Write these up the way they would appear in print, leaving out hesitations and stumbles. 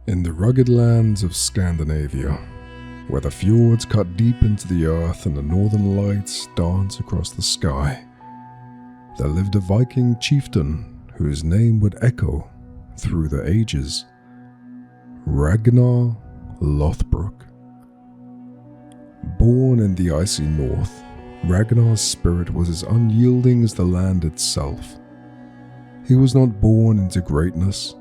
In the rugged lands of Scandinavia, where the fjords cut deep into the earth and the northern lights dance across the sky, there lived a Viking chieftain whose name would echo through the ages: Ragnar Lothbrok. Born in the icy north, Ragnar's spirit was as unyielding as the land itself. He was not born into greatness,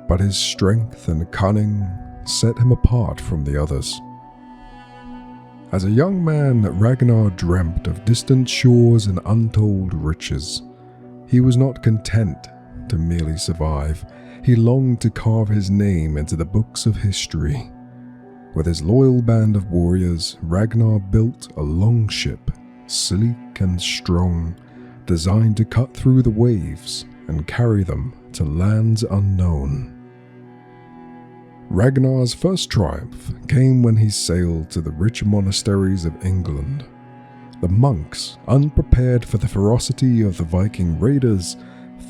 but his strength and cunning set him apart from the others. As a young man, Ragnar dreamt of distant shores and untold riches. He was not content to merely survive. He longed to carve his name into the books of history. With his loyal band of warriors, Ragnar built a longship, sleek and strong, designed to cut through the waves and carry them to lands unknown. Ragnar's first triumph came when he sailed to the rich monasteries of England. The monks, unprepared for the ferocity of the Viking raiders,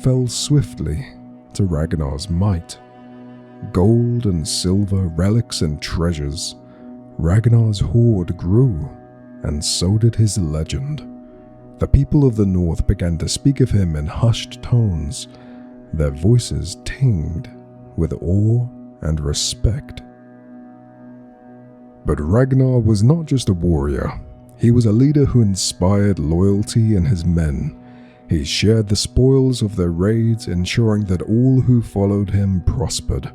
fell swiftly to Ragnar's might. Gold and silver, relics and treasures, Ragnar's hoard grew, and so did his legend. The people of the north began to speak of him in hushed tones, their voices tinged with awe and respect. But Ragnar was not just a warrior. He was a leader who inspired loyalty in his men. He shared the spoils of their raids, ensuring that all who followed him prospered.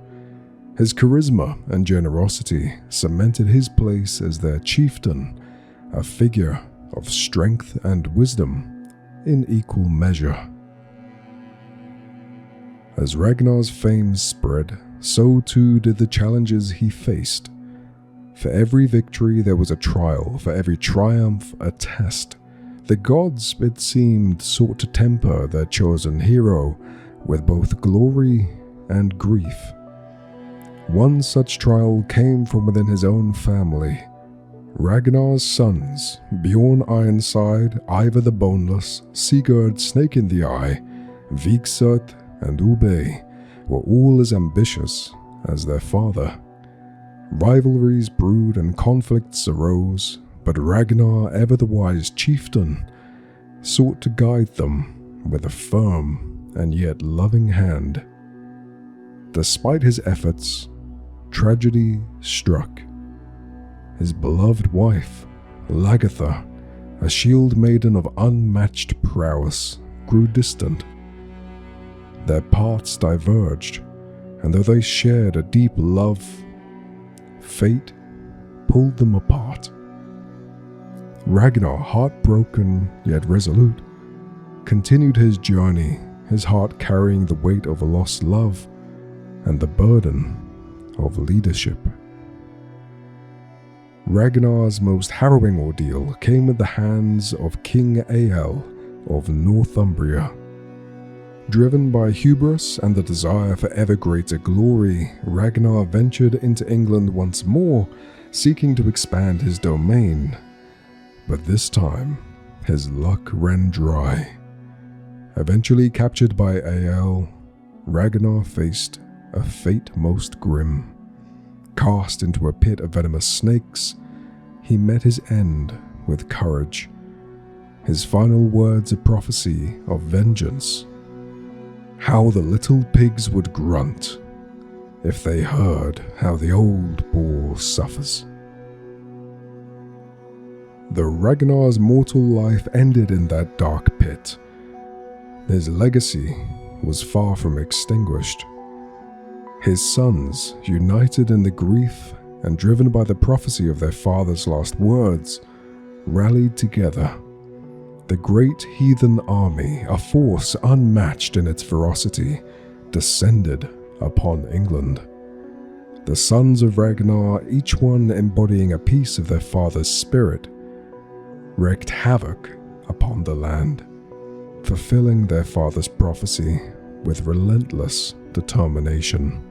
His charisma and generosity cemented his place as their chieftain, a figure of strength and wisdom in equal measure. As Ragnar's fame spread, so too did the challenges he faced. For every victory there was a trial, for every triumph a test. The gods, it seemed, sought to temper their chosen hero with both glory and grief. One such trial came from within his own family. Ragnar's sons, Bjorn Ironside, Ivar the Boneless, Sigurd Snake in the Eye, Vigsut, and Ube, were all as ambitious as their father. Rivalries brewed and conflicts arose, but Ragnar, ever the wise chieftain, sought to guide them with a firm and yet loving hand. Despite his efforts, tragedy struck. His beloved wife, Lagertha, a shield maiden of unmatched prowess, grew distant. Their paths diverged, and though they shared a deep love, fate pulled them apart. Ragnar, heartbroken yet resolute, continued his journey, his heart carrying the weight of a lost love and the burden of leadership. Ragnar's most harrowing ordeal came at the hands of King Ael of Northumbria. Driven by hubris and the desire for ever greater glory, Ragnar ventured into England once more, seeking to expand his domain. But this time, his luck ran dry. Eventually captured by Ael, Ragnar faced a fate most grim. Cast into a pit of venomous snakes, he met his end with courage. His final words a prophecy of vengeance. How the little pigs would grunt if they heard how the old boar suffers. Though Ragnar's mortal life ended in that dark pit, his legacy was far from extinguished. His sons, united in the grief and driven by the prophecy of their father's last words, rallied together. The great heathen army, a force unmatched in its ferocity, descended upon England. The sons of Ragnar, each one embodying a piece of their father's spirit, wreaked havoc upon the land, fulfilling their father's prophecy with relentless determination.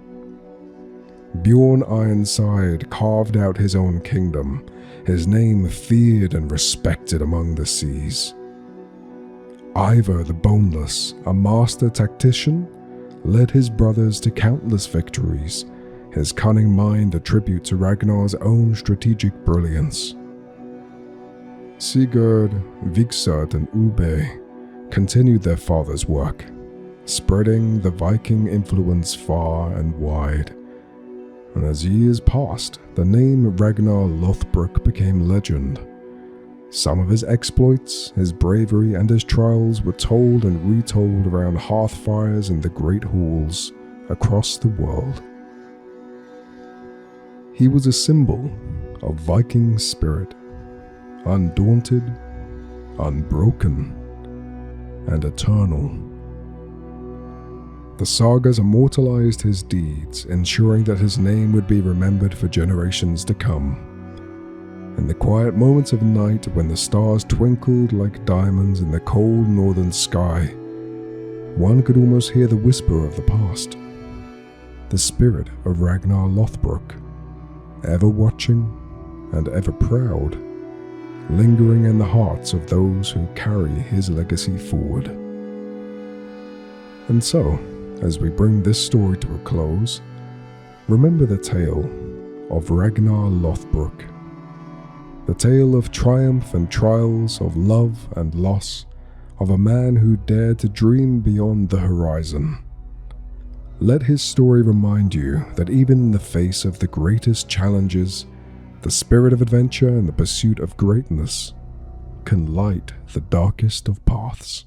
Bjorn Ironside carved out his own kingdom, his name feared and respected among the seas. Ivar the Boneless, a master tactician, led his brothers to countless victories. his cunning mind a tribute to Ragnar's own strategic brilliance. Sigurd, Vigsurt, and Ube continued their father's work, spreading the Viking influence far and wide. And as years passed, the name Ragnar Lothbrok became legend. Some of his exploits, his bravery, and his trials were told and retold around hearth fires in the great halls across the world. He was a symbol of Viking spirit, undaunted, unbroken, and eternal. The sagas immortalized his deeds, ensuring that his name would be remembered for generations to come. In the quiet moments of night, when the stars twinkled like diamonds in the cold northern sky, one could almost hear the whisper of the past, the spirit of Ragnar Lothbrok, ever watching and ever proud, lingering in the hearts of those who carry his legacy forward. And so, as we bring this story to a close, remember the tale of Ragnar Lothbrok, the tale of triumph and trials, of love and loss, of a man who dared to dream beyond the horizon. Let his story remind you that even in the face of the greatest challenges, the spirit of adventure and the pursuit of greatness can light the darkest of paths.